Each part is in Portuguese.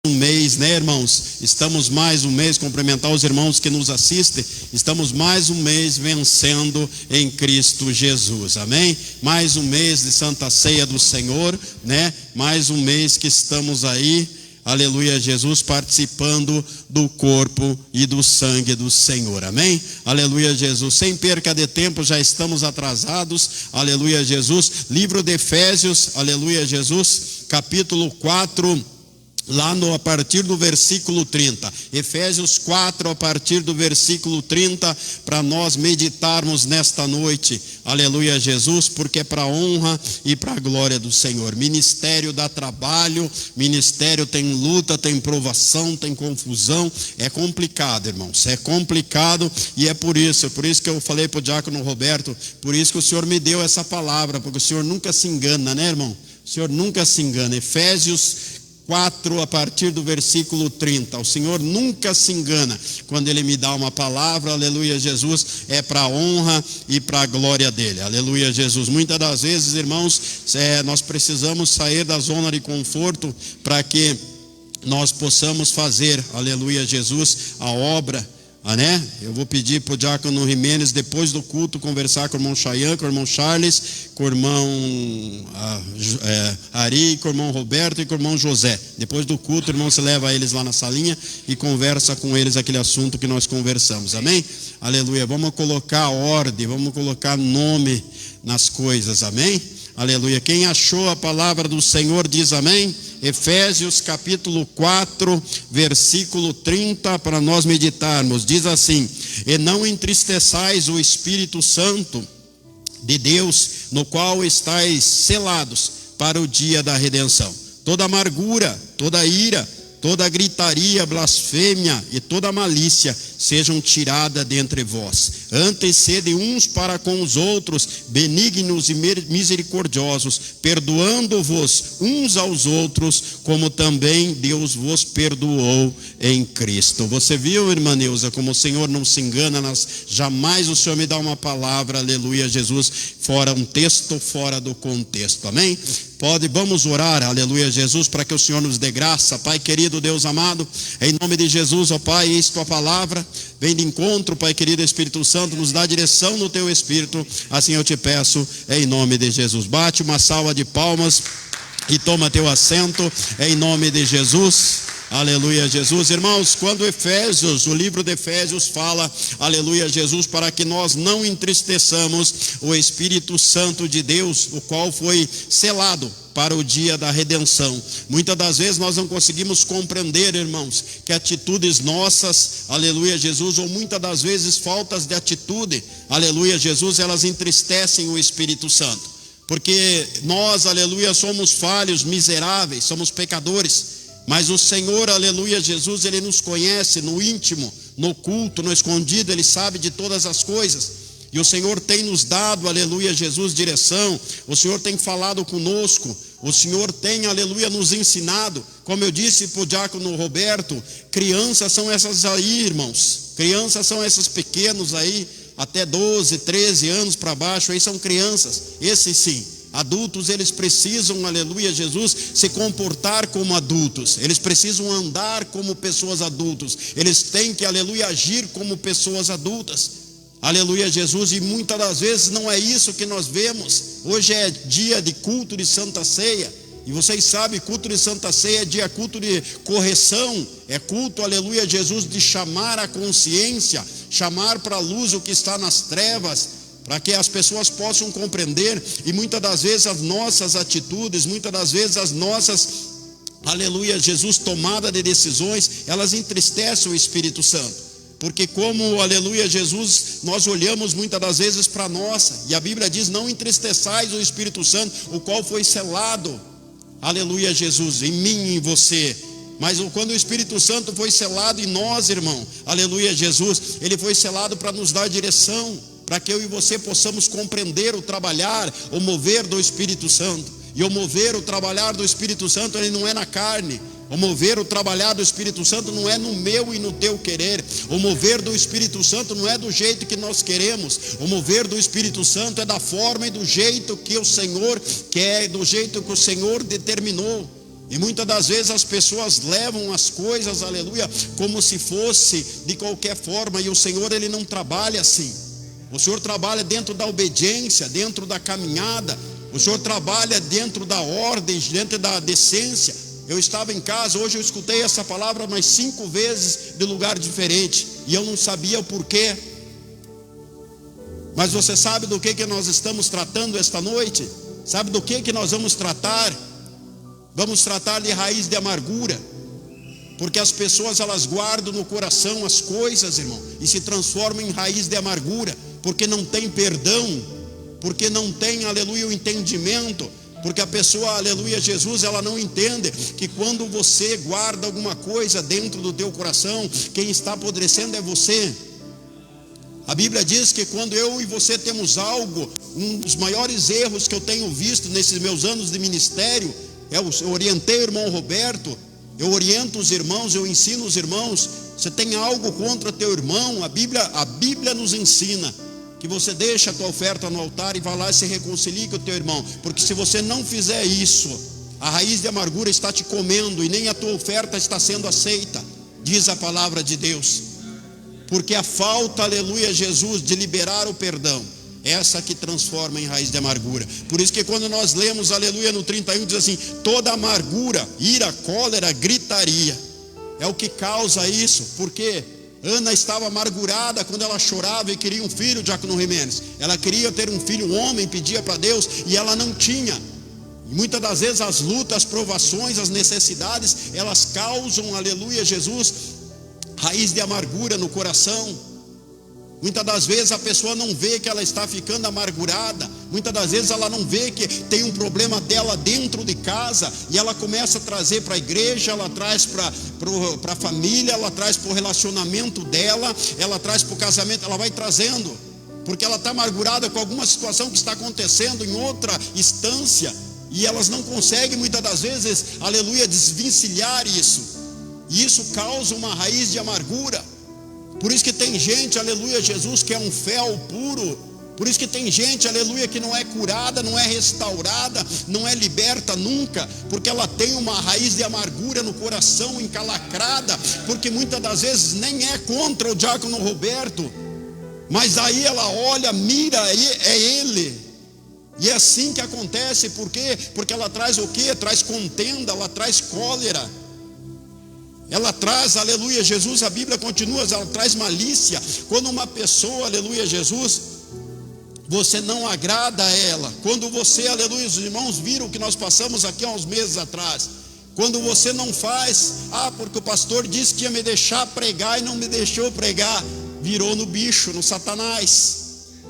Um mês, né, irmãos? Estamos mais um mês, cumprimentar os irmãos que nos assistem. Estamos mais um mês vencendo em Cristo Jesus, amém? Mais um mês de Santa Ceia do Senhor, né? Mais um mês que estamos aí, aleluia, Jesus, participando do corpo e do sangue do Senhor, amém? Aleluia, Jesus. Sem perca de tempo, já estamos atrasados, aleluia, Jesus. Livro de Efésios, aleluia, Jesus, capítulo 4. Lá a partir do versículo 30, Efésios 4, a partir do versículo 30, para nós meditarmos nesta noite, aleluia, Jesus, porque é para a honra e para a glória do Senhor. Ministério dá trabalho, ministério tem luta, tem provação, tem confusão, é complicado, irmãos, é complicado, e é por isso que eu falei para o diácono Roberto, por isso que o Senhor me deu essa palavra, porque o Senhor nunca se engana, né, irmão? O Senhor nunca se engana. Efésios 4, a partir do versículo 30, o Senhor nunca se engana, quando Ele me dá uma palavra, aleluia, Jesus, é para a honra e para a glória dEle, aleluia, Jesus. Muitas das vezes, irmãos, nós precisamos sair da zona de conforto, para que nós possamos fazer, aleluia, Jesus, a obra, né? Eu vou pedir para o diácono Jimenez, depois do culto, conversar com o irmão Chayan, com o irmão Charles, com o irmão Ari, com o irmão Roberto e com o irmão José. Depois do culto, o irmão se leva eles lá na salinha e conversa com eles aquele assunto que nós conversamos, amém? Aleluia, vamos colocar ordem, vamos colocar nome nas coisas, amém? Aleluia, quem achou a palavra do Senhor diz amém? Efésios capítulo 4, versículo 30, para nós meditarmos, diz assim: e não entristeçais o Espírito Santo de Deus, no qual estáis selados para o dia da redenção. Toda amargura, toda ira, toda gritaria, blasfêmia e toda malícia sejam tiradas dentre vós. Antes sede uns para com os outros, benignos e misericordiosos, perdoando-vos uns aos outros, como também Deus vos perdoou em Cristo. Você viu, irmã Neuza, como o Senhor não se engana, jamais o Senhor me dá uma palavra, aleluia, Jesus, fora um texto, fora do contexto, amém? Vamos orar, aleluia, Jesus, para que o Senhor nos dê graça. Pai querido, Deus amado, em nome de Jesus, ó Pai, eis tua palavra, vem de encontro, Pai querido, Espírito Santo, nos dá direção no teu Espírito, assim eu te peço, em nome de Jesus. Bate uma salva de palmas e toma teu assento, em nome de Jesus. Aleluia, Jesus. Irmãos, quando o livro de Efésios fala, aleluia, Jesus, para que nós não entristeçamos o Espírito Santo de Deus, o qual foi selado para o dia da redenção. Muitas das vezes nós não conseguimos compreender, irmãos, que atitudes nossas, aleluia, Jesus, ou muitas das vezes faltas de atitude, aleluia, Jesus, elas entristecem o Espírito Santo. Porque nós, aleluia, somos falhos, miseráveis, somos pecadores. Mas o Senhor, aleluia, Jesus, Ele nos conhece no íntimo, no oculto, no escondido, Ele sabe de todas as coisas. E o Senhor tem nos dado, aleluia, Jesus, direção. O Senhor tem falado conosco. O Senhor tem, aleluia, nos ensinado. Como eu disse para o diácono Roberto, crianças são essas aí, irmãos. Crianças são esses pequenos aí, até 12, 13 anos para baixo, aí são crianças. Esses sim. Adultos, eles precisam, aleluia, Jesus, se comportar como adultos. Eles precisam andar como pessoas adultas. Eles têm que, aleluia, agir como pessoas adultas. Aleluia, Jesus, e muitas das vezes não é isso que nós vemos. Hoje é dia de culto de Santa Ceia. E vocês sabem, culto de Santa Ceia é dia culto de correção. É culto, aleluia, Jesus, de chamar a consciência, chamar para a luz o que está nas trevas, para que as pessoas possam compreender. E muitas das vezes as nossas atitudes, muitas das vezes as nossas, aleluia, Jesus, tomada de decisões, elas entristecem o Espírito Santo. Porque como, aleluia, Jesus, nós olhamos muitas das vezes para a nossa, e a Bíblia diz, não entristeçais o Espírito Santo, o qual foi selado, aleluia, Jesus, em mim e em você. Mas quando o Espírito Santo foi selado em nós, irmão, aleluia, Jesus, ele foi selado para nos dar direção, para que eu e você possamos compreender o trabalhar, o mover do Espírito Santo. E o mover, o trabalhar do Espírito Santo, ele não é na carne. O mover, o trabalhar do Espírito Santo não é no meu e no teu querer. O mover do Espírito Santo não é do jeito que nós queremos. O mover do Espírito Santo é da forma e do jeito que o Senhor quer, do jeito que o Senhor determinou. E muitas das vezes as pessoas levam as coisas, aleluia, como se fosse de qualquer forma. E o Senhor, Ele não trabalha assim. O Senhor trabalha dentro da obediência, dentro da caminhada. O Senhor trabalha dentro da ordem, dentro da decência. Eu estava em casa, hoje eu escutei essa palavra mais 5 vezes de lugar diferente. E eu não sabia o porquê. Mas você sabe do que nós estamos tratando esta noite? Sabe do que nós vamos tratar? Vamos tratar de raiz de amargura. Porque as pessoas, elas guardam no coração as coisas, irmão, e se transformam em raiz de amargura. Porque não tem perdão, porque não tem, aleluia, o entendimento. Porque a pessoa, aleluia, Jesus, ela não entende que quando você guarda alguma coisa dentro do teu coração, quem está apodrecendo é você. A Bíblia diz que quando eu e você temos algo, um dos maiores erros que eu tenho visto nesses meus anos de ministério, eu orientei o irmão Roberto, eu oriento os irmãos, eu ensino os irmãos. Você tem algo contra teu irmão, a Bíblia nos ensina que você deixa a tua oferta no altar e vai lá e se reconcilie com o teu irmão. Porque se você não fizer isso, a raiz de amargura está te comendo e nem a tua oferta está sendo aceita, diz a palavra de Deus. Porque a falta, aleluia, Jesus, de liberar o perdão, essa que transforma em raiz de amargura. Por isso que quando nós lemos, aleluia, no 31, diz assim: toda amargura, ira, cólera, gritaria, é o que causa isso. Porque Ana estava amargurada quando ela chorava e queria um filho, Diácono Jimenez. Ela queria ter um filho, um homem, pedia para Deus, e ela não tinha. E muitas das vezes as lutas, as provações, as necessidades, elas causam, aleluia, Jesus, raiz de amargura no coração. Muitas das vezes a pessoa não vê que ela está ficando amargurada. Muitas das vezes ela não vê que tem um problema dela dentro de casa, e ela começa a trazer para a igreja, ela traz para a família, ela traz para o relacionamento dela, ela traz para o casamento, ela vai trazendo, porque ela está amargurada com alguma situação que está acontecendo em outra instância, e elas não conseguem muitas das vezes, aleluia, desvencilhar isso, e isso causa uma raiz de amargura. Por isso que tem gente, aleluia, Jesus, que é um fel puro. Por isso que tem gente, aleluia, que não é curada, não é restaurada, não é liberta nunca, porque ela tem uma raiz de amargura no coração, encalacrada. Porque muitas das vezes nem é contra o Diácono Roberto, mas aí ela olha, mira, é ele. E é assim que acontece. Por quê? Porque ela traz o quê? Traz contenda, ela traz cólera. Ela traz, aleluia, Jesus, a Bíblia continua, ela traz malícia. Quando uma pessoa, aleluia, Jesus, você não agrada a ela. Quando você, aleluia, os irmãos viram o que nós passamos aqui há uns meses atrás. Quando você não faz, porque o pastor disse que ia me deixar pregar e não me deixou pregar. Virou no bicho, no Satanás.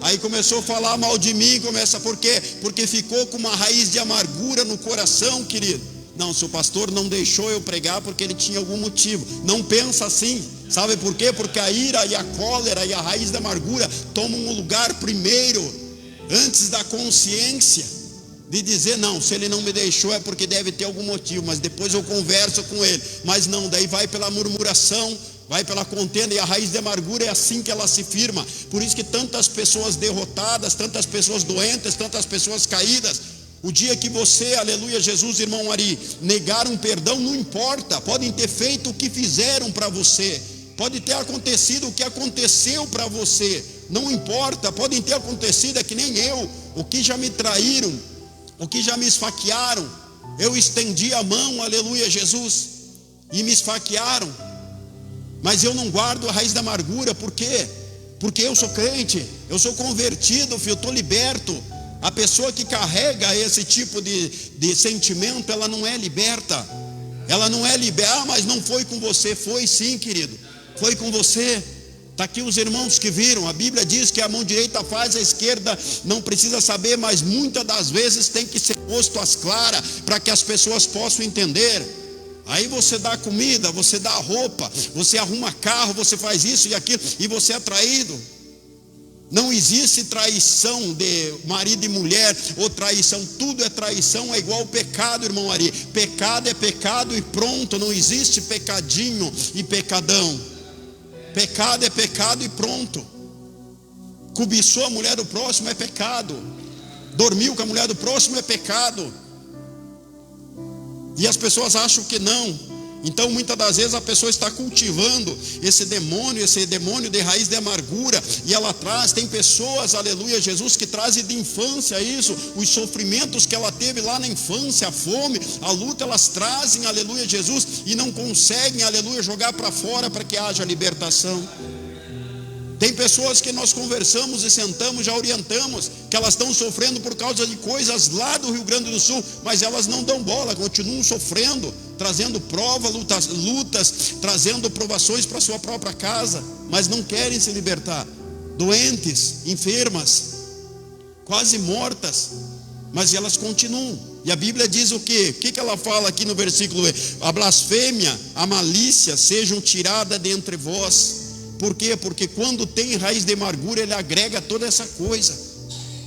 Aí começou a falar mal de mim, por quê? Porque ficou com uma raiz de amargura no coração, querido. Não, se o pastor não deixou eu pregar porque ele tinha algum motivo. Não pensa assim. Sabe por quê? Porque a ira e a cólera e a raiz da amargura tomam um lugar primeiro, antes da consciência, de dizer: não, se ele não me deixou é porque deve ter algum motivo, mas depois eu converso com ele. Mas não, daí vai pela murmuração, vai pela contenda, e a raiz de amargura é assim que ela se firma. Por isso que tantas pessoas derrotadas, tantas pessoas doentes, tantas pessoas caídas. O dia que você, aleluia, Jesus, irmão Ari, negar um perdão, não importa. Podem ter feito o que fizeram para você, pode ter acontecido o que aconteceu para você, não importa. Podem ter acontecido, é que nem eu, o que já me traíram, o que já me esfaquearam. Eu estendi a mão, aleluia, Jesus, e me esfaquearam, mas eu não guardo a raiz da amargura. Por quê? Porque eu sou crente, eu sou convertido, filho, eu estou liberto. A pessoa que carrega esse tipo de sentimento, ela não é liberta. Ela não é liberta. Mas não foi com você. Foi sim, querido, foi com você. Está aqui os irmãos que viram. A Bíblia diz que a mão direita faz, a esquerda não precisa saber, mas muitas das vezes tem que ser posto às claras, para que as pessoas possam entender. Aí você dá comida, você dá roupa, você arruma carro, você faz isso e aquilo, e você é traído. Não existe traição de marido e mulher, ou traição, tudo é traição, é igual pecado, irmão Ari. Pecado é pecado e pronto, não existe pecadinho e pecadão. Pecado é pecado e pronto. Cobiçou a mulher do próximo é pecado. Dormiu com a mulher do próximo é pecado. E as pessoas acham que não. Então muitas das vezes a pessoa está cultivando esse demônio de raiz de amargura, e ela traz, tem pessoas, aleluia Jesus, que trazem de infância isso, os sofrimentos que ela teve lá na infância, a fome, a luta, elas trazem, aleluia Jesus, e não conseguem, aleluia, jogar para fora para que haja libertação. Tem pessoas que nós conversamos e sentamos, já orientamos, que elas estão sofrendo por causa de coisas lá do Rio Grande do Sul, mas elas não dão bola, continuam sofrendo, trazendo lutas, trazendo provações para sua própria casa, mas não querem se libertar. Doentes, enfermas, quase mortas, mas elas continuam. E a Bíblia diz o quê? O que ela fala aqui no versículo? A blasfêmia, a malícia sejam tiradas de entre vós. Por quê? Porque quando tem raiz de amargura, ele agrega toda essa coisa.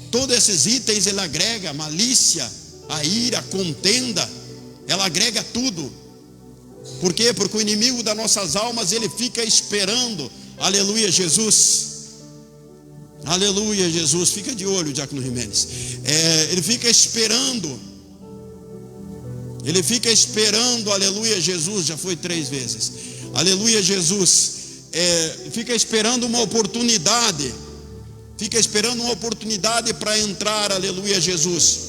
Todos esses itens ele agrega: a malícia, a ira, a contenda. Ela agrega tudo. Por quê? Porque o inimigo das nossas almas, ele fica esperando. Aleluia Jesus. Aleluia Jesus. Fica de olho, Diácono Jimenez. Ele fica esperando. Ele fica esperando, aleluia Jesus. Já foi 3 vezes. Aleluia Jesus. Fica esperando uma oportunidade. Fica esperando uma oportunidade para entrar, aleluia Jesus,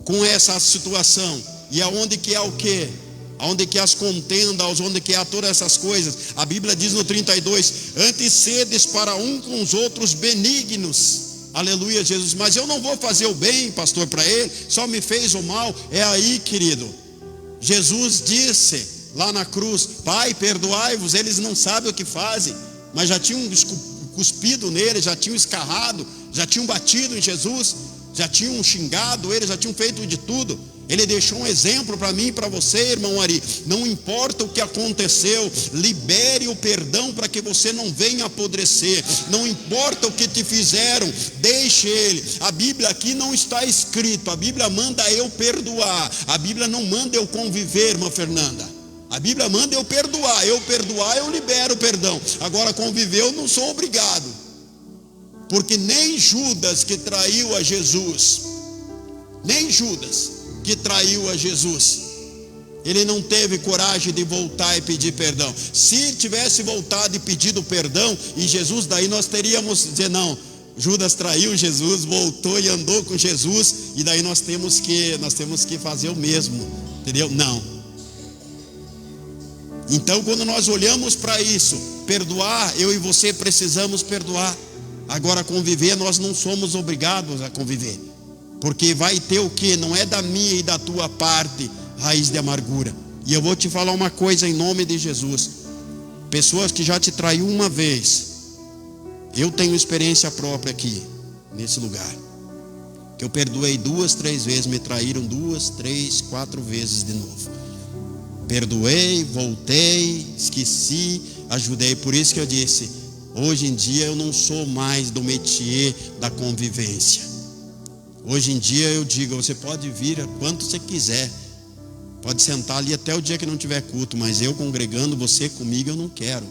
com essa situação. E aonde que é o quê? Aonde que é as contendas, onde que há todas essas coisas. A Bíblia diz no 32: antes sedes para um com os outros benignos. Aleluia Jesus. Mas eu não vou fazer o bem, pastor, para ele, só me fez o mal. É aí, querido, Jesus disse lá na cruz: Pai, perdoai-vos, eles não sabem o que fazem. Mas já tinham cuspido nele, já tinham escarrado, já tinham batido em Jesus, já tinham xingado ele, já tinham feito de tudo. Ele deixou um exemplo para mim e para você, irmão Ari. Não importa o que aconteceu, libere o perdão para que você não venha apodrecer. Não importa o que te fizeram, deixe ele. A Bíblia aqui não está escrito, a Bíblia manda eu perdoar, a Bíblia não manda eu conviver, irmã Fernanda. A Bíblia manda eu perdoar, eu libero o perdão. Agora conviver eu não sou obrigado. Porque nem Judas que traiu a Jesus, ele não teve coragem de voltar e pedir perdão. Se tivesse voltado e pedido perdão, e Jesus, daí nós teríamos dizer: não, Judas traiu Jesus, voltou e andou com Jesus, e daí nós temos que fazer o mesmo, entendeu? Não. Então, quando nós olhamos para isso, perdoar, eu e você precisamos perdoar. Agora, conviver, nós não somos obrigados a conviver, porque vai ter o que? Não é da minha e da tua parte raiz de amargura. E eu vou te falar uma coisa em nome de Jesus: pessoas que já te traiu uma vez, eu tenho experiência própria aqui nesse lugar, que eu perdoei 2, 3 vezes, me traíram 2, 3, 4 vezes de novo. Perdoei, voltei, esqueci, ajudei. Por isso que eu disse: hoje em dia eu não sou mais do métier da convivência. Hoje em dia eu digo: você pode vir quanto você quiser, pode sentar ali até o dia que não tiver culto, mas eu congregando, você comigo, eu não quero.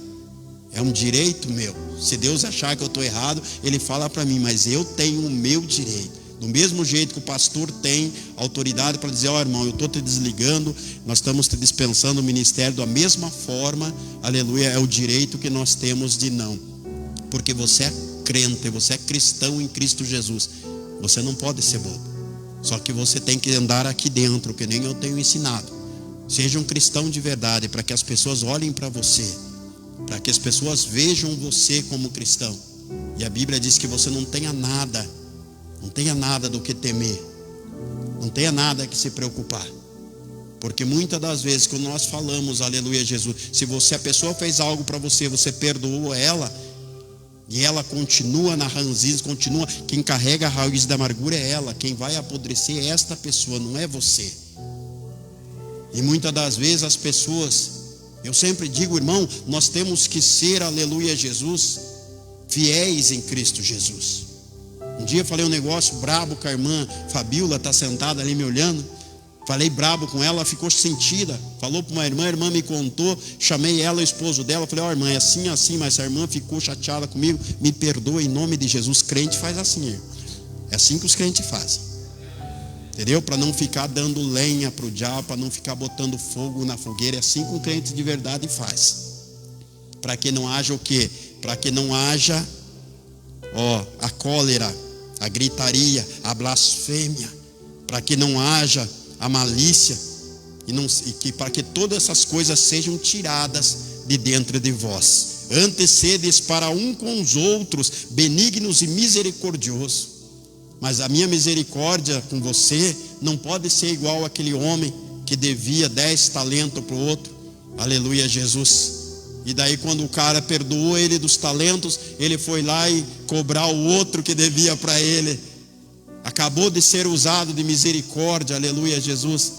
É um direito meu. Se Deus achar que eu estou errado, Ele fala para mim, mas eu tenho o meu direito. Do mesmo jeito que o pastor tem autoridade para dizer: ó, irmão, eu estou te desligando, nós estamos te dispensando o ministério, da mesma forma, aleluia, é o direito que nós temos de não. Porque você é crente, você é cristão em Cristo Jesus. Você não pode ser bobo. Só que você tem que andar aqui dentro, que nem eu tenho ensinado. Seja um cristão de verdade, para que as pessoas olhem para você, para que as pessoas vejam você como cristão. E a Bíblia diz que você não tenha nada do que temer, não tenha nada que se preocupar. Porque muitas das vezes quando nós falamos, aleluia Jesus, se a pessoa fez algo para você, você perdoou ela, e ela continua na ranzinza, continua, quem carrega a raiz da amargura é ela, quem vai apodrecer é esta pessoa, não é você. E muitas das vezes as pessoas, eu sempre digo, irmão, nós temos que ser, aleluia Jesus, fiéis em Cristo Jesus. Um dia eu falei um negócio brabo com a irmã Fabiola, está sentada ali me olhando. Falei brabo com ela, ela ficou sentida. Falou para uma irmã, a irmã me contou. Chamei ela, o esposo dela. Falei: ó, irmã, é assim, mas a irmã ficou chateada comigo. Me perdoa em nome de Jesus. Crente faz assim, irmão. É assim que os crentes fazem. Entendeu? Para não ficar dando lenha para o diabo, para não ficar botando fogo na fogueira. É assim que um crente de verdade faz. Para que não haja o quê? Para que não haja a cólera, a gritaria, a blasfêmia. Para que não haja a malícia. Para que todas essas coisas sejam tiradas de dentro de vós. Antes sedes para um com os outros benignos e misericordiosos. Mas a minha misericórdia com você não pode ser igual àquele homem que devia 10 talentos para o outro. Aleluia, Jesus. E daí quando o cara perdoou ele dos talentos, ele foi lá e cobrar o outro que devia para ele. Acabou de ser usado de misericórdia, aleluia, Jesus.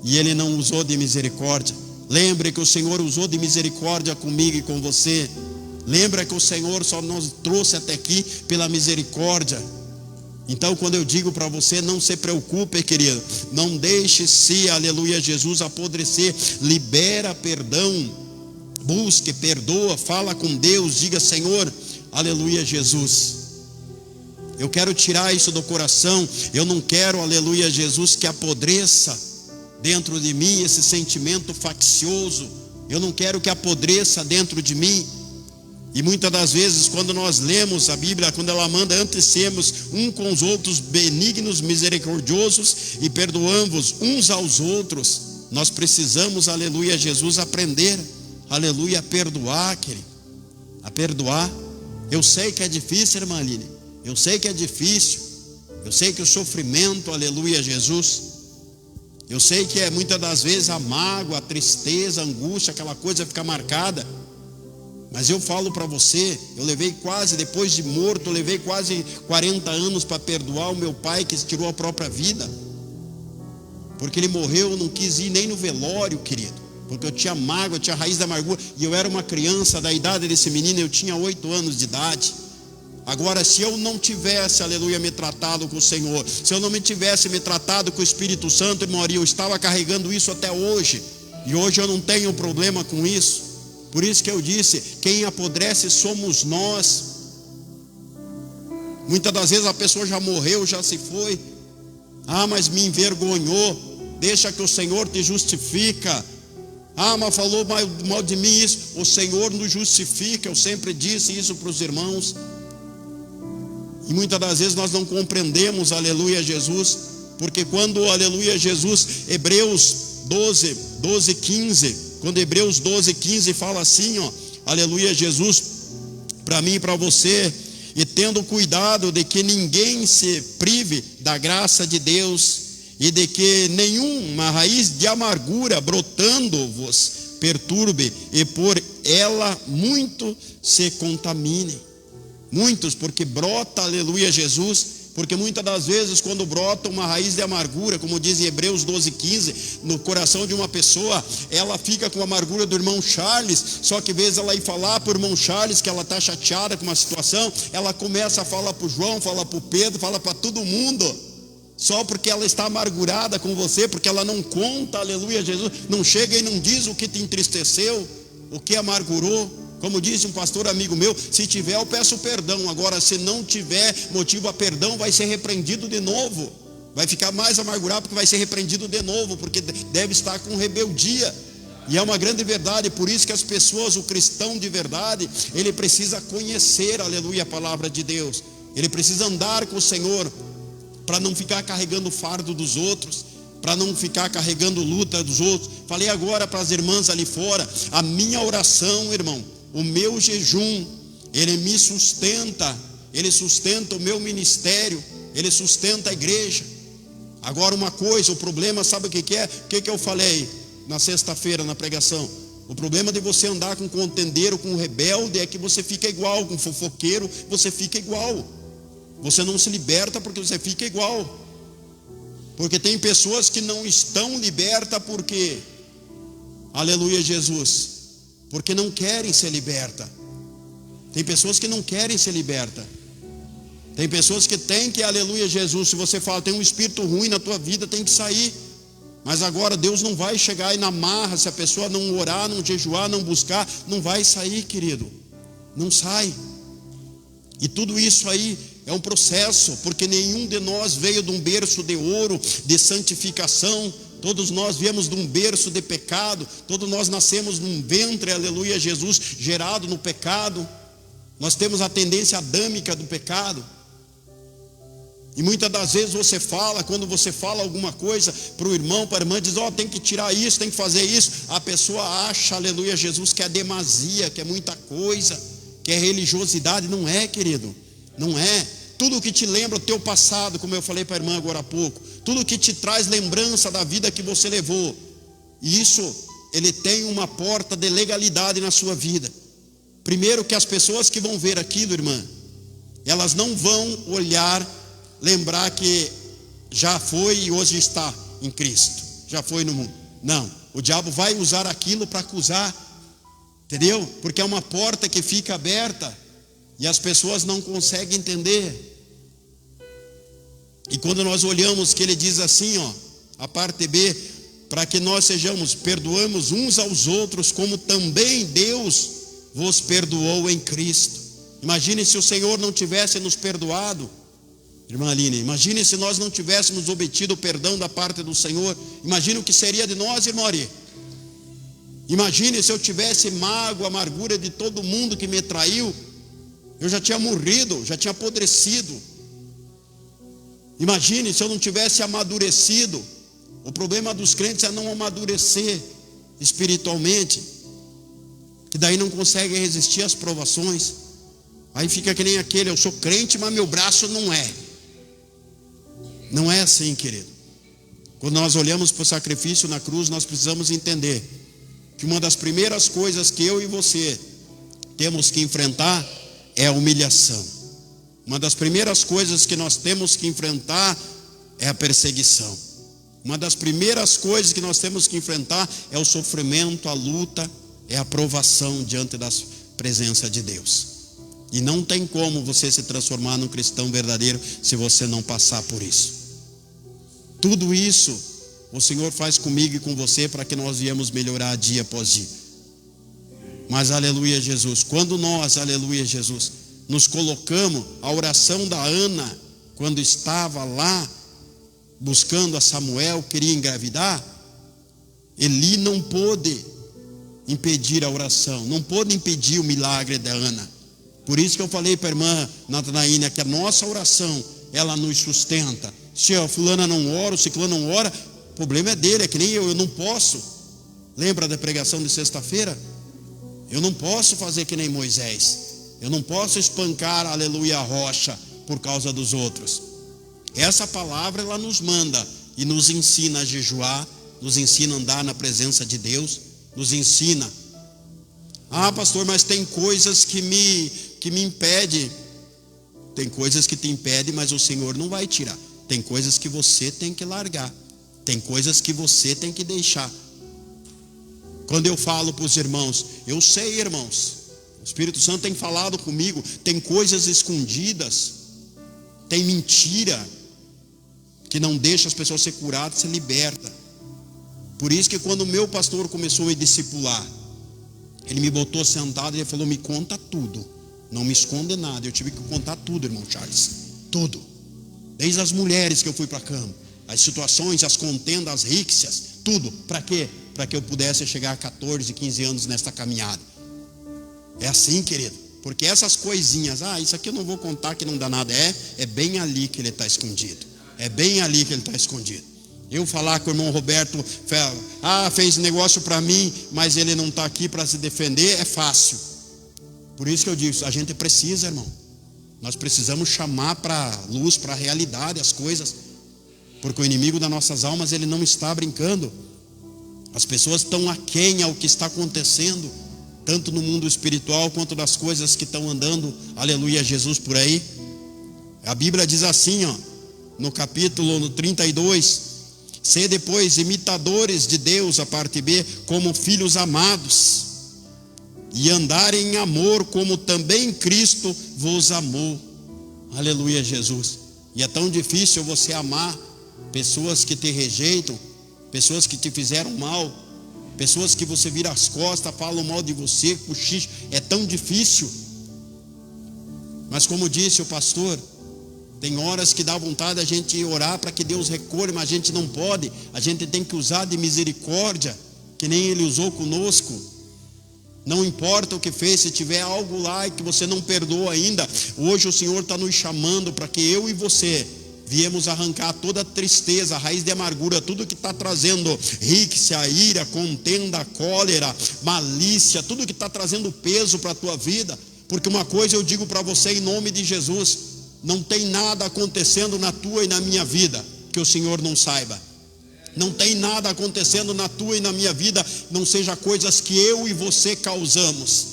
E ele não usou de misericórdia. Lembre que o Senhor usou de misericórdia comigo e com você. Lembra que o Senhor só nos trouxe até aqui pela misericórdia. Então quando eu digo para você, não se preocupe, querido, não deixe-se, aleluia, Jesus, apodrecer, libera perdão, busque, perdoa, fala com Deus, diga: Senhor, aleluia, Jesus, eu quero tirar isso do coração, eu não quero, aleluia, Jesus, que apodreça dentro de mim esse sentimento faccioso, eu não quero que apodreça dentro de mim. E muitas das vezes quando nós lemos a Bíblia, quando ela manda antes sermos um com os outros benignos, misericordiosos e perdoamos uns aos outros, nós precisamos, aleluia, Jesus, aprender, aleluia, a perdoar, querido, a perdoar. Eu sei que é difícil, irmã Aline, eu sei que é difícil, eu sei que o sofrimento, aleluia, Jesus, eu sei que muitas das vezes a mágoa, a tristeza, a angústia, aquela coisa fica marcada. Mas eu falo para você, eu levei quase, depois de morto, eu levei quase 40 anos para perdoar o meu pai que tirou a própria vida. Porque ele morreu, eu não quis ir nem no velório, querido. Porque eu tinha mágoa, eu tinha raiz da amargura. E eu era uma criança da idade desse menino, eu tinha 8 anos de idade. Agora, se eu não tivesse, aleluia, me tratado com o Senhor, se eu não me tivesse me tratado com o Espírito Santo, irmão, eu estava carregando isso até hoje. E hoje eu não tenho problema com isso. Por isso que eu disse, quem apodrece somos nós. Muitas das vezes a pessoa já morreu, já se foi. Mas me envergonhou. Deixa que o Senhor te justifica. Mas falou mal de mim isso. O Senhor nos justifica. Eu sempre disse isso para os irmãos. E muitas das vezes nós não compreendemos, aleluia, Jesus. Porque quando, aleluia, Jesus, Hebreus 12, 15... Quando Hebreus 12, 15 fala assim, aleluia, Jesus, para mim e para você, e tendo cuidado de que ninguém se prive da graça de Deus, e de que nenhuma raiz de amargura brotando-vos perturbe, e por ela muito se contamine. Muitos, porque brota, aleluia, Jesus, porque muitas das vezes quando brota uma raiz de amargura, como diz em Hebreus 12, 15, no coração de uma pessoa, ela fica com a amargura do irmão Charles, só que em vez ela ir falar para o irmão Charles que ela está chateada com uma situação, ela começa a falar para o João, fala para o Pedro, fala para todo mundo, só porque ela está amargurada com você, porque ela não conta, aleluia, Jesus, não chega e não diz o que te entristeceu, o que amargurou. Como disse um pastor amigo meu, se tiver eu peço perdão, agora se não tiver motivo a perdão, vai ser repreendido de novo, vai ficar mais amargurado porque vai ser repreendido de novo, porque deve estar com rebeldia. E é uma grande verdade, por isso que as pessoas, o cristão de verdade, ele precisa conhecer, aleluia, a palavra de Deus, ele precisa andar com o Senhor, para não ficar carregando o fardo dos outros, para não ficar carregando luta dos outros. Falei agora para as irmãs ali fora, a minha oração, irmão, o meu jejum, ele me sustenta, ele sustenta o meu ministério, ele sustenta a igreja. Agora uma coisa, o problema, sabe o que é? O que eu falei na sexta-feira na pregação? O problema de você andar com contendeiro, com rebelde, é que você fica igual, com fofoqueiro, você fica igual. Você não se liberta porque você fica igual. Porque tem pessoas que não estão libertas porque, aleluia, Jesus, porque não querem ser libertas. Tem pessoas que não querem ser libertas. Tem pessoas que têm que, aleluia, Jesus, se você fala, tem um espírito ruim na tua vida, tem que sair. Mas agora Deus não vai chegar aí na marra, se a pessoa não orar, não jejuar, não buscar, não vai sair, querido. Não sai. E tudo isso aí é um processo, porque nenhum de nós veio de um berço de ouro, de santificação. Todos nós viemos de um berço de pecado, todos nós nascemos num ventre, aleluia, Jesus, gerado no pecado. Nós temos a tendência adâmica do pecado. E muitas das vezes você fala, quando você fala alguma coisa para o irmão, para a irmã, diz, tem que tirar isso, tem que fazer isso. A pessoa acha, aleluia, Jesus, que é demasia, que é muita coisa, que é religiosidade. Não é, querido, não é. Tudo que te lembra o teu passado, como eu falei para a irmã agora há pouco, tudo que te traz lembrança da vida que você levou, isso, ele tem uma porta de legalidade na sua vida. Primeiro que as pessoas que vão ver aquilo, irmã, elas não vão olhar, lembrar que já foi e hoje está em Cristo, já foi no mundo. Não, o diabo vai usar aquilo para acusar, entendeu? Porque é uma porta que fica aberta e as pessoas não conseguem entender. E quando nós olhamos que ele diz assim, a parte B, para que nós perdoamos uns aos outros, como também Deus vos perdoou em Cristo. Imagine se o Senhor não tivesse nos perdoado, irmã Aline, imagine se nós não tivéssemos obtido o perdão da parte do Senhor. Imagine o que seria de nós, irmã Ari. Imagine se eu tivesse mágoa, amargura de todo mundo que me traiu, eu já tinha morrido, já tinha apodrecido. Imagine se eu não tivesse amadurecido. O problema dos crentes é não amadurecer espiritualmente, que daí não consegue resistir às provações. Aí fica que nem aquele, eu sou crente, mas meu braço não é. Não é assim, querido. Quando nós olhamos para o sacrifício na cruz, nós precisamos entender que uma das primeiras coisas que eu e você temos que enfrentar é a humilhação. Uma das primeiras coisas que nós temos que enfrentar é a perseguição. Uma das primeiras coisas que nós temos que enfrentar é o sofrimento, a luta, é a provação diante da presença de Deus. E não tem como você se transformar num cristão verdadeiro se você não passar por isso. Tudo isso o Senhor faz comigo e com você para que nós viemos melhorar dia após dia. Mas aleluia Jesus, quando nós, aleluia Jesus, nos colocamos, a oração da Ana, quando estava lá buscando a Samuel, queria engravidar, Eli não pôde impedir a oração, não pôde impedir o milagre da Ana. Por isso que eu falei para a irmã Natanaína que a nossa oração, ela nos sustenta. Se a fulana não ora, o ciclano não ora, o problema é dele, é que nem eu não posso. Lembra da pregação de sexta-feira? Eu não posso fazer que nem Moisés. Eu não posso espancar, aleluia, a rocha por causa dos outros. Essa palavra ela nos manda e nos ensina a jejuar, nos ensina a andar na presença de Deus, nos ensina. Pastor, mas tem coisas que me impedem. Tem coisas que te impedem, mas o Senhor não vai tirar. Tem coisas que você tem que largar. Tem coisas que você tem que deixar. Quando eu falo para os irmãos, eu sei, irmãos, o Espírito Santo tem falado comigo, tem coisas escondidas, tem mentira, que não deixa as pessoas ser curadas, ser libertas. Por isso que quando o meu pastor começou a me discipular, ele me botou sentado e ele falou, me conta tudo, não me esconde nada. Eu tive que contar tudo, irmão Charles, tudo. Desde as mulheres que eu fui para a cama, as situações, as contendas, as ríxias, tudo. Para quê? Para que eu pudesse chegar a 14, 15 anos nesta caminhada. É assim, querido, porque essas coisinhas, isso aqui eu não vou contar que não dá nada, é bem ali que ele está escondido, é bem ali que ele está escondido. Eu falar com o irmão Roberto, fez negócio para mim, mas ele não está aqui para se defender, é fácil. Por isso que eu digo, a gente precisa, irmão, nós precisamos chamar para a luz, para a realidade as coisas, porque o inimigo das nossas almas, ele não está brincando. As pessoas estão aquém ao que está acontecendo, tanto no mundo espiritual quanto das coisas que estão andando, aleluia, Jesus, por aí. A Bíblia diz assim, no capítulo 32, sede, pois, imitadores de Deus, a parte B, como filhos amados, e andarem em amor, como também Cristo vos amou. Aleluia, Jesus. E é tão difícil você amar pessoas que te rejeitam, pessoas que te fizeram mal, pessoas que você vira as costas, falam mal de você, cochicha. É tão difícil. Mas como disse o pastor, Tem horas que dá vontade a gente orar para que Deus recolha, mas a gente não pode. A gente tem que usar de misericórdia, que nem Ele usou conosco. Não importa o que fez, se tiver algo lá e que você não perdoou ainda, hoje o Senhor está nos chamando para que eu e você viemos arrancar toda a tristeza, a raiz de amargura, tudo que está trazendo ríxia, ira, contenda, cólera, malícia, tudo que está trazendo peso para a tua vida. Porque uma coisa eu digo para você em nome de Jesus: não tem nada acontecendo na tua e na minha vida que o Senhor não saiba. Não tem nada acontecendo na tua e na minha vida, não seja coisas que eu e você causamos.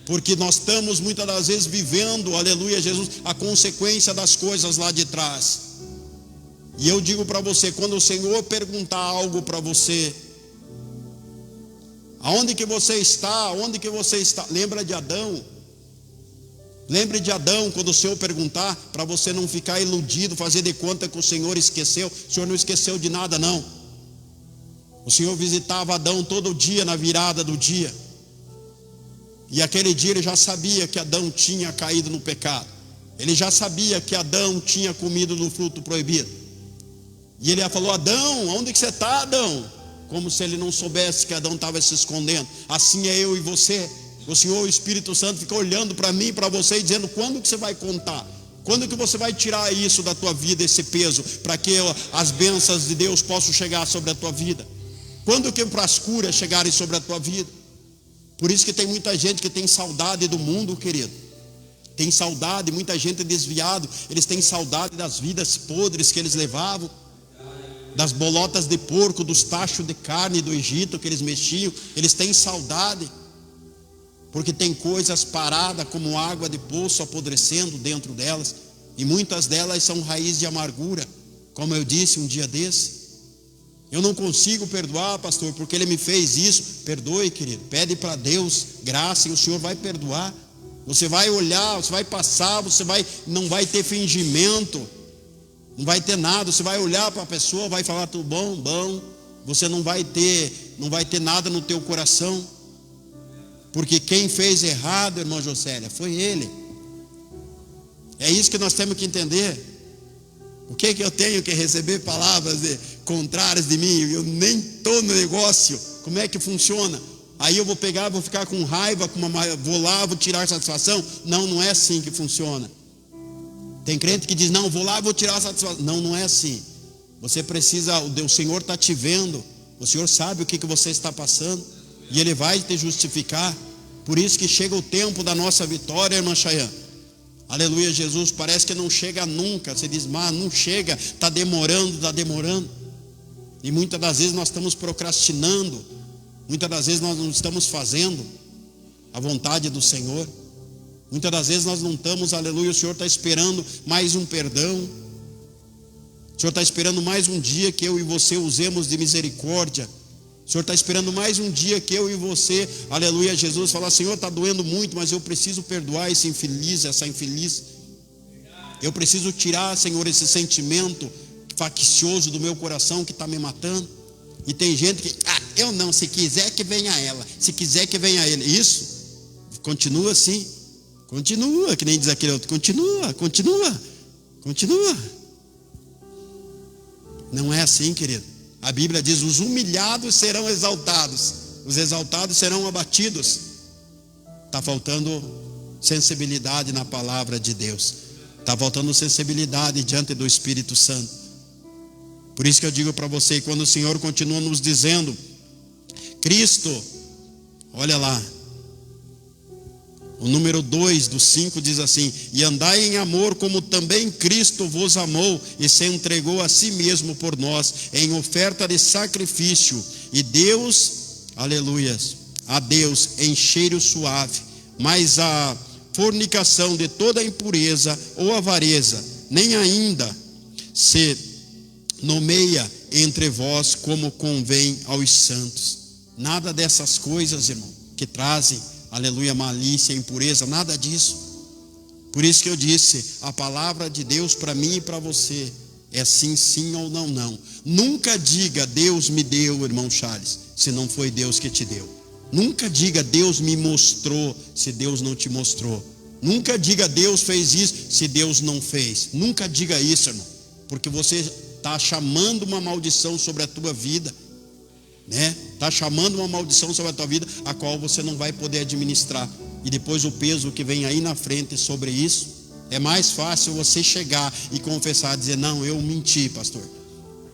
Porque nós estamos muitas das vezes vivendo, aleluia Jesus, a consequência das coisas lá de trás. E eu digo para você, quando o Senhor perguntar algo para você, aonde que você está? Onde que você está? Lembra de Adão? Lembre de Adão, quando o Senhor perguntar, para você não ficar iludido, fazer de conta que o Senhor esqueceu. O Senhor não esqueceu de nada, não. O Senhor visitava Adão todo dia, na virada do dia. E aquele dia ele já sabia que Adão tinha caído no pecado. Ele já sabia que Adão tinha comido do fruto proibido. E ele falou: Adão, onde que você está, Adão? Como se ele não soubesse que Adão estava se escondendo. Assim é eu e você. O Senhor, o Espírito Santo, fica olhando para mim e para você e dizendo: quando que você vai contar? Quando que você vai tirar isso da tua vida, esse peso, para que as bênçãos de Deus possam chegar sobre a tua vida? Quando que as curas chegarem sobre a tua vida? Por isso que tem muita gente que tem saudade do mundo, querido. Tem saudade, muita gente desviado. Eles têm saudade das vidas podres que eles levavam, das bolotas de porco, dos tachos de carne do Egito que eles mexiam. Eles têm saudade, porque tem coisas paradas como água de poço apodrecendo dentro delas. E muitas delas são raiz de amargura. Como eu disse um dia desse, eu não consigo perdoar, pastor, porque ele me fez isso. Perdoe, querido, pede para Deus graça e o Senhor vai perdoar. Você vai olhar, você vai passar, não vai ter fingimento, não vai ter nada. Você vai olhar para a pessoa, vai falar tudo bom, bom. Você não vai ter nada no teu coração. Porque quem fez errado, irmã Josélia, foi ele. É isso que nós temos que entender. O que eu tenho que receber palavras contrárias de mim? Eu nem estou no negócio. Como é que funciona? Aí eu vou pegar, vou ficar com raiva, vou lá, vou tirar satisfação? Não, não é assim que funciona. Tem crente que diz: não, vou lá, vou tirar satisfação. Não, não é assim. Você precisa, o Senhor está te vendo. O Senhor sabe o que você está passando, e Ele vai te justificar. Por isso que chega o tempo da nossa vitória, irmã Chayane. Aleluia Jesus, parece que não chega nunca. Você diz: mas não chega, está demorando, está demorando. E muitas das vezes nós estamos procrastinando. Muitas das vezes nós não estamos fazendo a vontade do Senhor. Muitas das vezes nós não estamos, aleluia, o Senhor está esperando mais um perdão. O Senhor está esperando mais um dia que eu e você usemos de misericórdia. O Senhor está esperando mais um dia que eu e você, aleluia Jesus, falar: Senhor, está doendo muito, mas eu preciso perdoar esse infeliz, essa infeliz. Eu preciso tirar, Senhor, esse sentimento faccioso do meu coração que está me matando. E tem gente que: eu não, se quiser que venha ela, se quiser que venha ele. Isso, continua assim, continua, que nem diz aquele outro, continua. Não é assim, querido. A Bíblia diz: os humilhados serão exaltados, os exaltados serão abatidos. Está faltando sensibilidade na palavra de Deus. Está faltando sensibilidade diante do Espírito Santo. Por isso que eu digo para você, quando o Senhor continua nos dizendo, Cristo, olha lá, o número 2 do 5 diz assim: e andai em amor como também Cristo vos amou e se entregou a si mesmo por nós, em oferta de sacrifício, e Deus, aleluias, a Deus em cheiro suave. Mas a fornicação de toda impureza ou avareza, nem ainda se nomeia entre vós como convém aos santos. Nada dessas coisas, irmão, que trazem, aleluia, malícia, impureza, nada disso. Por isso que eu disse, a palavra de Deus para mim e para você é sim, sim ou não, não. Nunca diga Deus me deu, irmão Charles, se não foi Deus que te deu. Nunca diga Deus me mostrou, se Deus não te mostrou. Nunca diga Deus fez isso se Deus não fez. Nunca diga isso, irmão, porque você está chamando uma maldição sobre a tua vida, né? Está chamando uma maldição sobre a tua vida, a qual você não vai poder administrar. E depois o peso que vem aí na frente sobre isso, é mais fácil você chegar e confessar, dizer: não, eu menti, pastor,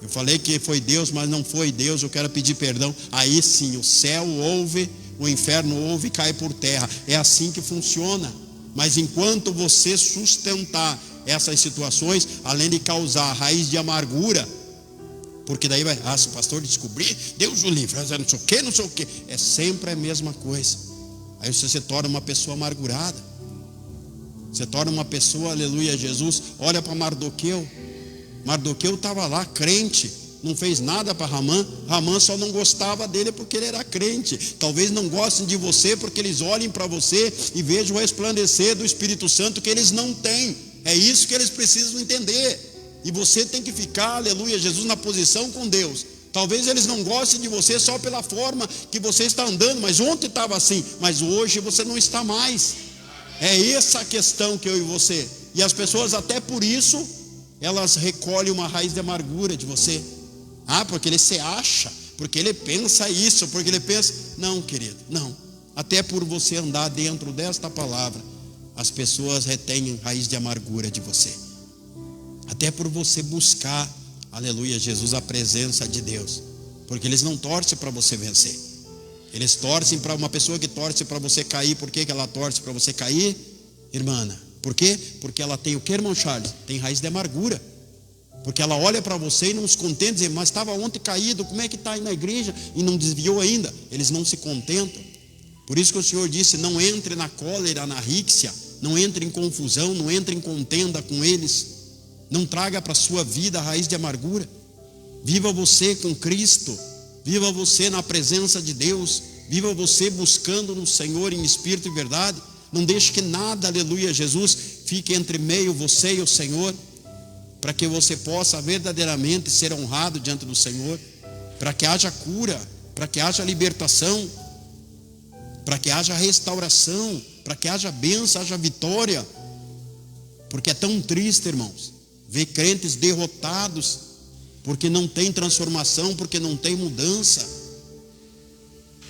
eu falei que foi Deus, mas não foi Deus, eu quero pedir perdão. Aí sim, o céu ouve, o inferno ouve e cai por terra. É assim que funciona. Mas enquanto você sustentar essas situações, além de causar raiz de amargura, porque daí vai, se o pastor descobrir, Deus o livre, não sei o que, não sei o que, é sempre a mesma coisa. Aí você se torna uma pessoa amargurada, você torna uma pessoa, aleluia, Jesus. Olha para Mardoqueu. Mardoqueu estava lá, crente, não fez nada para Ramã. Ramã só não gostava dele porque ele era crente. Talvez não gostem de você porque eles olhem para você e vejam o resplandecer do Espírito Santo que eles não têm. É isso que eles precisam entender. E você tem que ficar, aleluia, Jesus, na posição com Deus. Talvez eles não gostem de você só pela forma que você está andando, mas ontem estava assim, mas hoje você não está mais. É essa a questão que eu e você. E as pessoas até por isso, elas recolhem uma raiz de amargura de você. Porque ele se acha, porque ele pensa isso, porque ele pensa... Não, querido, não. Até por você andar dentro desta palavra, as pessoas retêm raiz de amargura de você. Até por você buscar, aleluia, Jesus, a presença de Deus. Porque eles não torcem para você vencer. Eles torcem para uma pessoa que torce para você cair. Por que ela torce para você cair? Irmã, por quê? Porque ela tem o que, irmão Charles? Tem raiz de amargura. Porque ela olha para você e não se contenta, diz: mas estava ontem caído, como é que está aí na igreja? E não desviou ainda. Eles não se contentam. Por isso que o Senhor disse: não entre na cólera, na ríxia, não entre em confusão, não entre em contenda com eles. Não traga para a sua vida a raiz de amargura. Viva você com Cristo, viva você na presença de Deus, viva você buscando no Senhor em espírito e verdade. Não deixe que nada, aleluia, Jesus, fique entre meio você e o Senhor, para que você possa verdadeiramente ser honrado diante do Senhor, para que haja cura, para que haja libertação, para que haja restauração, para que haja bênção, haja vitória. Porque é tão triste, irmãos, ver crentes derrotados, porque não tem transformação, porque não tem mudança.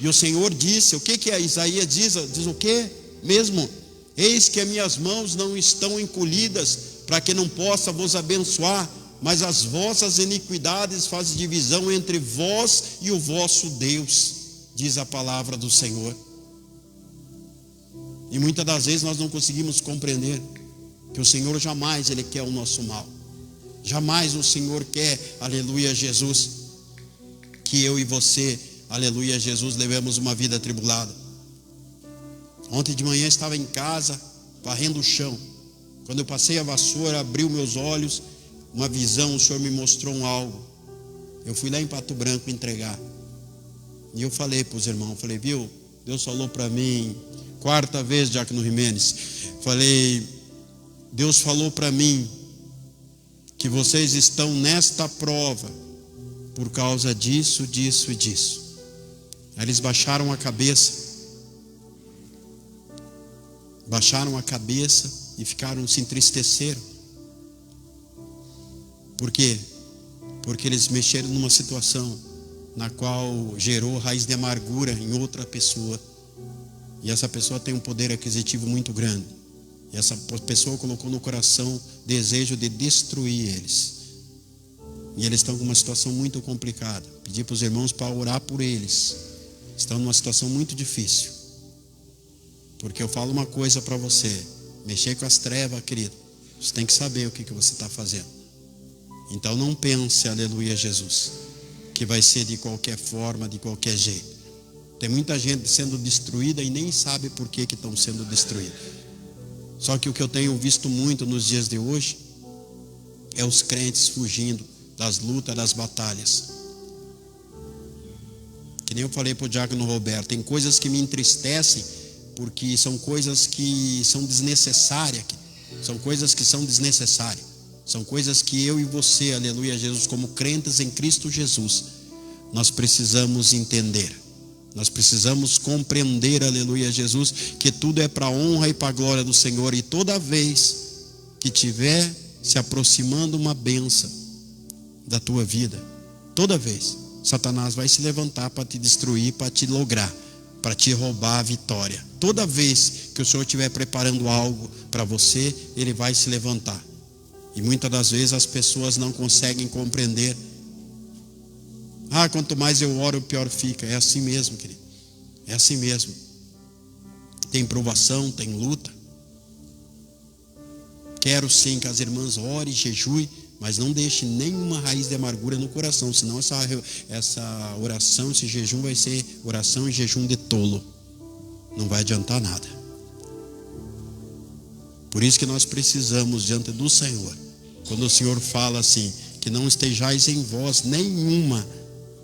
E o Senhor disse, o que Isaías diz? Diz o que mesmo? Eis que as minhas mãos não estão encolhidas, para que não possa vos abençoar, mas as vossas iniquidades fazem divisão entre vós e o vosso Deus, diz a palavra do Senhor. E muitas das vezes nós não conseguimos compreender que o Senhor jamais Ele quer o nosso mal. Jamais o Senhor quer, aleluia, Jesus, que eu e você, aleluia, Jesus, levemos uma vida atribulada. Ontem de manhã estava em casa, varrendo o chão. Quando eu passei a vassoura, abriu meus olhos, uma visão, o Senhor me mostrou algo. Eu fui lá em Pato Branco entregar. E eu falei para os irmãos, falei: viu, Deus falou para mim, quarta vez, Diácono Jimenez, falei, Deus falou para mim que vocês estão nesta prova por causa disso, disso e disso. Aí eles baixaram a cabeça e se entristeceram. Por quê? Porque eles mexeram numa situação na qual gerou raiz de amargura em outra pessoa. E essa pessoa tem um poder aquisitivo muito grande. E essa pessoa colocou no coração desejo de destruir eles. E eles estão com uma situação muito complicada. Pedi para os irmãos para orar por eles. Estão numa situação muito difícil. Porque eu falo uma coisa para você: mexer com as trevas, querido, você tem que saber o que você está fazendo. Então não pense, aleluia, Jesus, que vai ser de qualquer forma, de qualquer jeito. Tem muita gente sendo destruída e nem sabe por que estão sendo destruídos. Só que o que eu tenho visto muito nos dias de hoje é os crentes fugindo das lutas, das batalhas. Que nem eu falei para o diácono Roberto, tem coisas que me entristecem, porque são coisas que são desnecessárias. São coisas que são desnecessárias. São coisas que eu e você, aleluia, Jesus, como crentes em Cristo Jesus, nós precisamos entender. Nós precisamos compreender, aleluia, Jesus, que tudo é para a honra e para a glória do Senhor. E toda vez que tiver se aproximando uma bênção da tua vida, toda vez, Satanás vai se levantar para te destruir, para te lograr, para te roubar a vitória. Toda vez que o Senhor estiver preparando algo para você, ele vai se levantar. E muitas das vezes as pessoas não conseguem compreender. Quanto mais eu oro, pior fica. É assim mesmo, querido. É assim mesmo. Tem provação, tem luta. Quero sim que as irmãs orem, jejuem, mas não deixe nenhuma raiz de amargura no coração, senão essa oração, esse jejum vai ser oração e jejum de tolo. Não vai adiantar nada. Por isso que nós precisamos, diante do Senhor, quando o Senhor fala assim, que não estejais em vós nenhuma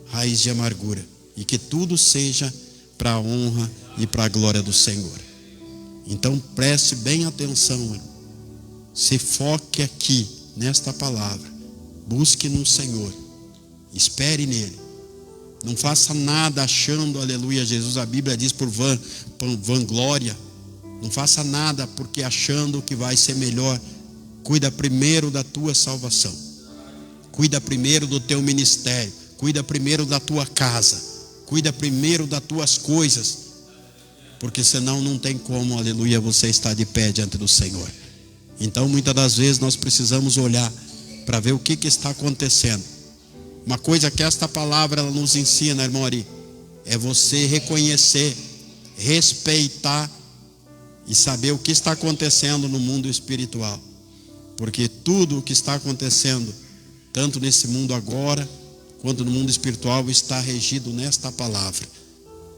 raiz de amargura, e que tudo seja para a honra e para a glória do Senhor. Então preste bem atenção, irmão. Se foque aqui nesta palavra, busque no Senhor, espere nele, não faça nada achando, aleluia, Jesus, a Bíblia diz por vanglória, não faça nada porque achando que vai ser melhor. Cuida primeiro da tua salvação, cuida primeiro do teu ministério, cuida primeiro da tua casa, cuida primeiro das tuas coisas, porque senão não tem como, aleluia, você estar de pé diante do Senhor. Então muitas das vezes nós precisamos olhar para ver o que está acontecendo. Uma coisa que esta palavra ela nos ensina, irmão Ari, é você reconhecer, respeitar e saber o que está acontecendo no mundo espiritual. Porque tudo o que está acontecendo, tanto nesse mundo agora, quanto no mundo espiritual, está regido nesta palavra.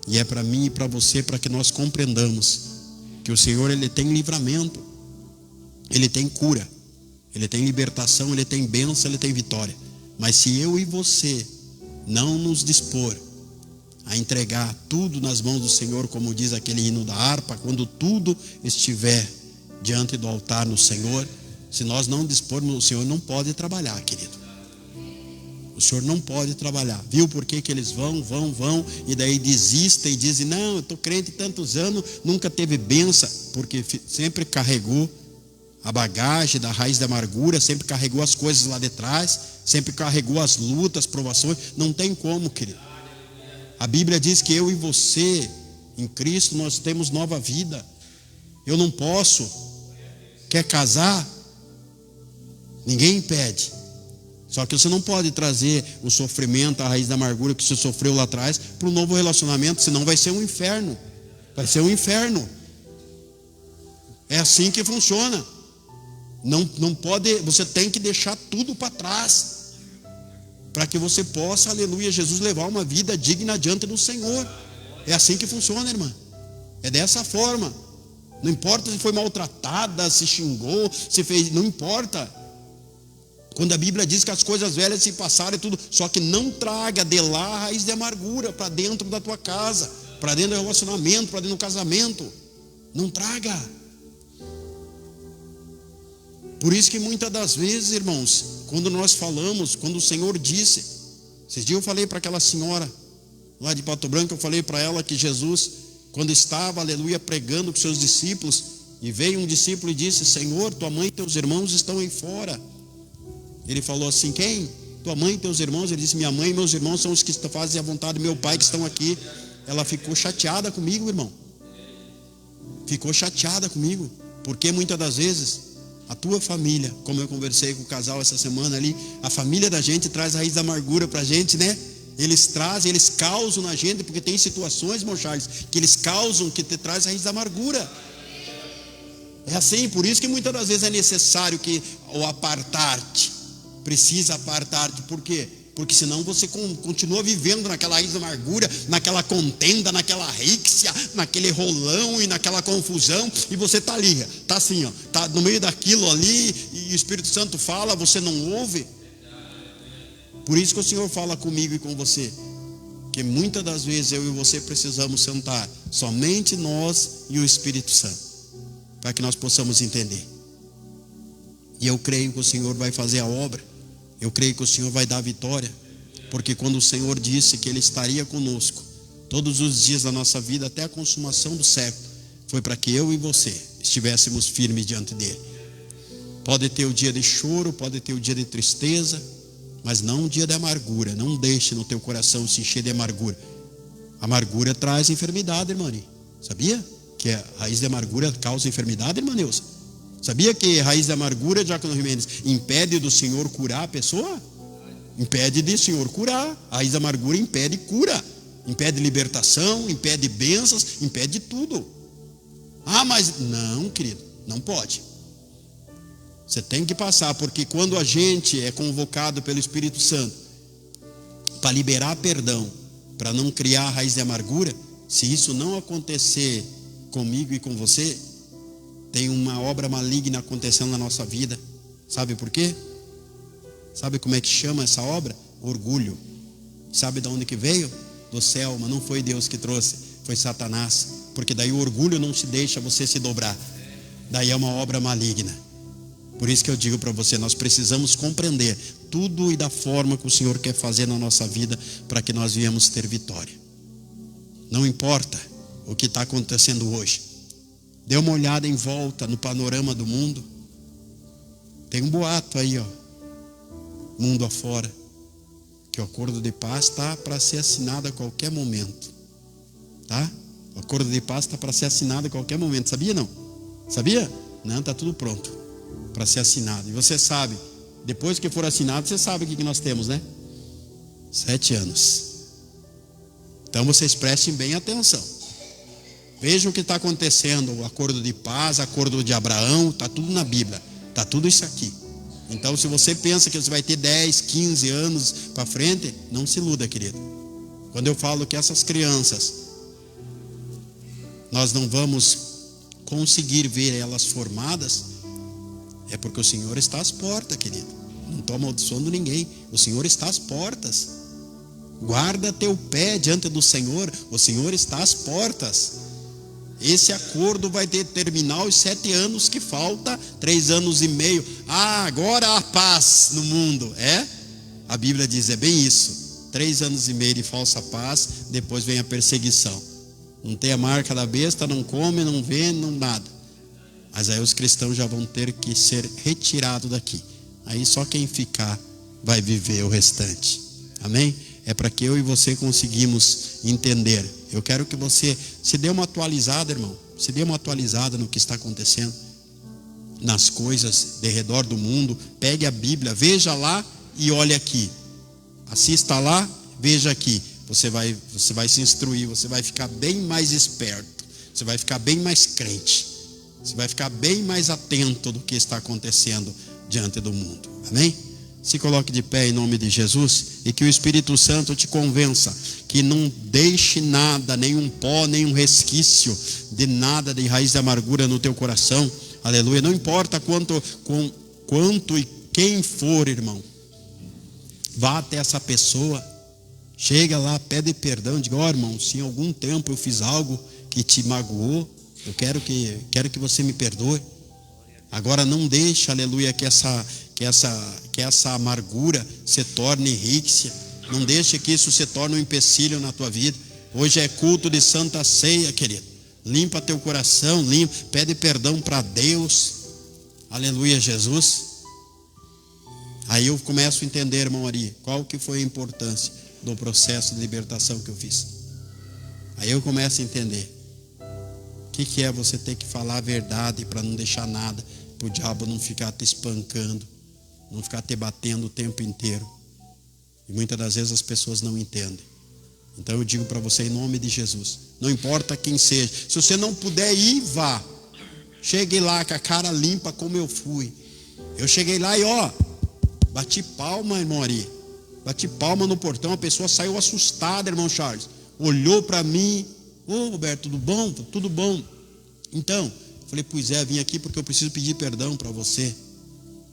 E é para mim e para você, para que nós compreendamos que o Senhor, ele tem livramento, ele tem cura, ele tem libertação, ele tem bênção, ele tem vitória. Mas se eu e você não nos dispor a entregar tudo nas mãos do Senhor, como diz aquele hino da harpa, quando tudo estiver diante do altar no Senhor, se nós não dispormos, o Senhor não pode trabalhar, querido. O Senhor não pode trabalhar. Viu por que eles vão, e daí desistem e dizem, não, eu estou crente tantos anos, nunca teve bênção, porque sempre carregou a bagagem da raiz da amargura, sempre carregou as coisas lá de trás, sempre carregou as lutas, provações. Não tem como, querido. A Bíblia diz que eu e você, em Cristo, nós temos nova vida. Eu não posso. Quer casar? Ninguém impede. Só que você não pode trazer o sofrimento, a raiz da amargura que você sofreu lá atrás para um novo relacionamento, senão vai ser um inferno. Vai ser um inferno. É assim que funciona. Não pode, você tem que deixar tudo para trás, para que você possa, aleluia, Jesus, levar uma vida digna diante do Senhor. É assim que funciona, irmã. É dessa forma. Não importa se foi maltratada, se xingou, se fez, não importa. Quando a Bíblia diz que as coisas velhas se passaram e tudo, só que não traga de lá a raiz de amargura para dentro da tua casa, para dentro do relacionamento, para dentro do casamento. Não traga. Por isso que muitas das vezes, irmãos, quando nós falamos, quando o Senhor disse, esses dias eu falei para aquela senhora lá de Pato Branco, eu falei para ela que Jesus, quando estava, aleluia, pregando com seus discípulos, e veio um discípulo e disse, Senhor, tua mãe e teus irmãos estão aí fora. Ele falou assim, quem? Tua mãe e teus irmãos? Ele disse, minha mãe e meus irmãos são os que fazem a vontade do meu Pai que estão aqui. Ela ficou chateada comigo, irmão. Ficou chateada comigo, porque muitas das vezes a tua família, como eu conversei com o casal essa semana ali, a família da gente traz a raiz da amargura para a gente, né? Eles trazem, eles causam na gente, porque tem situações, irmão Charles, que eles causam, que te traz a raiz da amargura. É assim, por isso que muitas das vezes é necessário que o apartar-te, precisa apartar-te, por quê? Porque senão você continua vivendo naquela raiz da amargura, naquela contenda, naquela ríxia, naquele rolão e naquela confusão, e você está ali, está assim, ó, está no meio daquilo ali, e o Espírito Santo fala, você não ouve. Por isso que o Senhor fala comigo e com você, que muitas das vezes eu e você precisamos sentar, somente nós e o Espírito Santo, para que nós possamos entender. E eu creio que o Senhor vai fazer a obra. Eu creio que o Senhor vai dar a vitória, porque quando o Senhor disse que Ele estaria conosco, Todos os dias da nossa vida, até a consumação do século, foi para que eu e você estivéssemos firmes diante dele. Pode ter o dia de choro, pode ter o dia de tristeza, mas não o dia de amargura. Não deixe no teu coração se encher de amargura. Amargura traz enfermidade, irmã. Sabia que a raiz de amargura causa enfermidade, irmã Neuza? Sabia que a raiz de amargura, Diácono Jimenez, impede do Senhor curar a pessoa? Impede de o Senhor curar. A raiz de amargura impede cura, impede libertação, impede bênçãos, impede tudo. Ah, mas não, querido, não pode. Você tem que passar, porque quando a gente é convocado pelo Espírito Santo para liberar perdão, para não criar a raiz de amargura, se isso não acontecer comigo e com você, tem uma obra maligna acontecendo na nossa vida. Sabe por quê? Sabe como é que chama essa obra? Orgulho. Sabe de onde que veio? Do céu, mas não foi Deus que trouxe, foi Satanás. Porque daí o orgulho não se deixa você se dobrar. Daí é uma obra maligna. Por isso que eu digo para você, nós precisamos compreender tudo e da forma que o Senhor quer fazer na nossa vida para que nós venhamos ter vitória. Não importa o que está acontecendo hoje. Dê uma olhada em volta no panorama do mundo. Tem um boato aí, ó, mundo afora, que o acordo de paz está para ser assinado a qualquer momento. Tá? O acordo de paz está para ser assinado a qualquer momento. Sabia não? Sabia? Não, está tudo pronto para ser assinado. E você sabe, depois que for assinado, você sabe o que nós temos, né? 7 anos. Então vocês prestem bem atenção. Vejam o que está acontecendo. O acordo de paz, acordo de Abraão, está tudo na Bíblia. Está tudo isso aqui. Então se você pensa que você vai ter 10, 15 anos para frente, não se iluda, querido. Quando eu falo que essas crianças, nós não vamos conseguir ver elas formadas, é porque o Senhor está às portas, querido. Não estou amaldiçoando ninguém. O Senhor está às portas. Guarda teu pé diante do Senhor. O Senhor está às portas. Esse acordo vai determinar os 7 anos que falta, 3 anos e meio. Ah, agora há paz no mundo. É? A Bíblia diz, é bem isso. 3 anos e meio de falsa paz, depois vem a perseguição. Não tem a marca da besta, não come, não vende, não nada. Mas aí os cristãos já vão ter que ser retirados daqui. Aí só quem ficar vai viver o restante. Amém? É para que eu e você conseguimos entender. Eu quero que você se dê uma atualizada, irmão. Se dê uma atualizada no que está acontecendo nas coisas de redor do mundo. Pegue a Bíblia, veja lá e olhe aqui. Assista lá, veja aqui. Você vai se instruir, você vai ficar bem mais esperto. Você vai ficar bem mais crente. Você vai ficar bem mais atento do que está acontecendo diante do mundo. Amém? Se coloque de pé em nome de Jesus e que o Espírito Santo te convença que não deixe nada, nenhum pó, nenhum resquício de nada de raiz de amargura no teu coração. Aleluia. Não importa quanto e quem for, irmão. Vá até essa pessoa. Chega lá, pede perdão. Diga, ó, irmão, se em algum tempo eu fiz algo que te magoou, eu quero que você me perdoe. Agora não deixe, aleluia, que essa amargura se torne ríxia. Não deixe que isso se torne um empecilho na tua vida. Hoje é culto de Santa Ceia, querido. Limpa teu coração, pede perdão para Deus. Aleluia, Jesus. Aí eu começo a entender, irmão Ari, qual que foi a importância do processo de libertação que eu fiz. Aí eu começo a entender o que é você ter que falar a verdade para não deixar nada, para o diabo não ficar te espancando, não ficar te batendo o tempo inteiro. E muitas das vezes as pessoas não entendem. Então eu digo para você em nome de Jesus, não importa quem seja, se você não puder ir, vá. Cheguei lá com a cara limpa como eu fui. Eu cheguei lá e bati palma, irmão Ari. Bati palma no portão, a pessoa saiu assustada, irmão Charles. Olhou para mim, ô Roberto, tudo bom? Tudo bom. Então, falei, pois é, vim aqui porque eu preciso pedir perdão para você.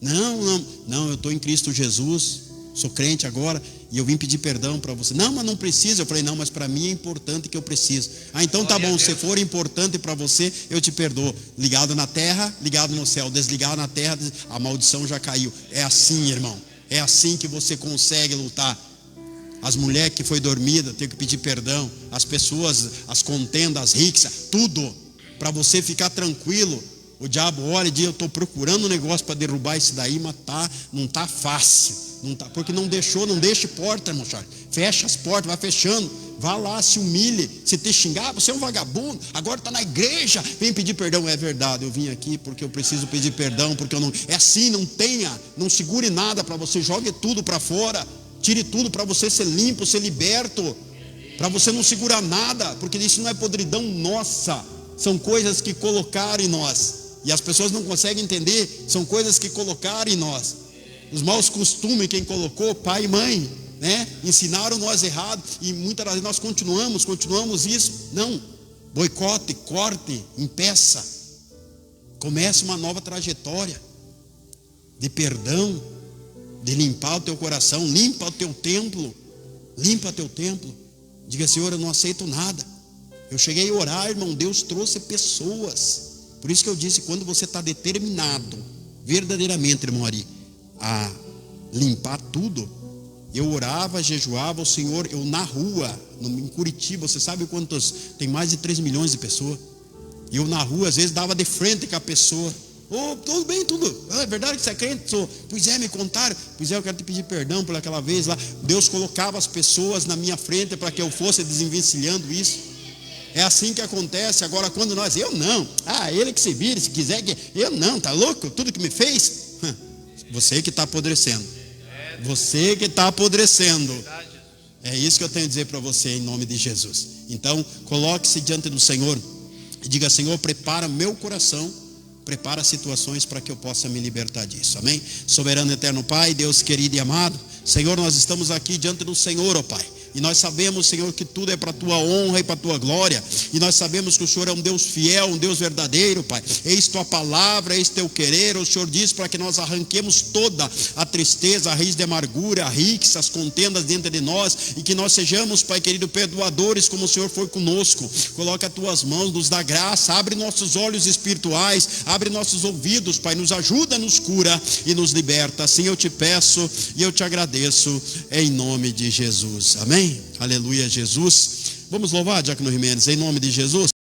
Não, eu estou em Cristo Jesus, sou crente agora, e eu vim pedir perdão para você. Não, mas não precisa. Eu falei, não, mas para mim é importante que eu preciso. Ah, então tá bom, se for importante para você, eu te perdoo. Ligado na terra, ligado no céu. Desligado na terra, a maldição já caiu. É assim, irmão. É assim que você consegue lutar. as mulheres que foi dormida, tem que pedir perdão, as pessoas, as contendas, as rixas, tudo, para você ficar tranquilo. O diabo olha e diz: eu estou procurando um negócio para derrubar isso daí, mas não está fácil, porque não deixe porta, irmão Charles. Fecha as portas, vai fechando. Vá lá, se humilhe. Se te xingar, você é um vagabundo, agora está na igreja, vem pedir perdão. É verdade, eu vim aqui porque eu preciso pedir perdão, porque eu não. É assim, não segure nada para você, jogue tudo para fora, tire tudo para você ser limpo, ser liberto, para você não segurar nada, porque isso não é podridão nossa, são coisas que colocaram em nós, e as pessoas não conseguem entender, são coisas que colocaram em nós. Os maus costumes, quem colocou? Pai e mãe, né? Ensinaram nós errado, e muitas vezes nós continuamos isso. Não, boicote, corte, impeça, comece uma nova trajetória de perdão, de limpar o teu coração, limpa teu templo, diga: Senhor, eu não aceito nada. Eu cheguei a orar, irmão, Deus trouxe pessoas. Por isso que eu disse, quando você está determinado verdadeiramente, irmão Ari, a limpar tudo. Eu orava, jejuava, o Senhor, eu na rua, em Curitiba, você sabe quantos, tem mais de 3 milhões de pessoas. Eu na rua, às vezes, dava de frente com a pessoa: tudo bem, tudo, é verdade que você é crente? Sou. Pois é, me contaram. Pois é, eu quero te pedir perdão por aquela vez lá. Deus colocava as pessoas na minha frente para que eu fosse desenvencilhando isso. É assim que acontece. Agora, quando eu não, ele que se vire, se quiser, eu não, tá louco? Tudo que me fez, você que está apodrecendo. Você que está apodrecendo. É isso que eu tenho a dizer para você, em nome de Jesus. Então, coloque-se diante do Senhor e diga: Senhor, prepara meu coração, prepara situações para que eu possa me libertar disso. Amém? Soberano eterno Pai, Deus querido e amado, Senhor, nós estamos aqui diante do Senhor, ó Pai. E nós sabemos, Senhor, que tudo é para a tua honra e para a tua glória. E nós sabemos que o Senhor é um Deus fiel, um Deus verdadeiro, Pai. Eis tua palavra, eis teu querer. O Senhor diz para que nós arranquemos toda a tristeza, a raiz de amargura, a rixa, as contendas dentro de nós. E que nós sejamos, Pai querido, perdoadores como o Senhor foi conosco. Coloca as tuas mãos, nos dá graça. Abre nossos olhos espirituais, abre nossos ouvidos, Pai. Nos ajuda, nos cura e nos liberta. Assim eu te peço e eu te agradeço, em nome de Jesus. Amém? Aleluia, Jesus. Vamos louvar, Diácono Jimenez, em nome de Jesus.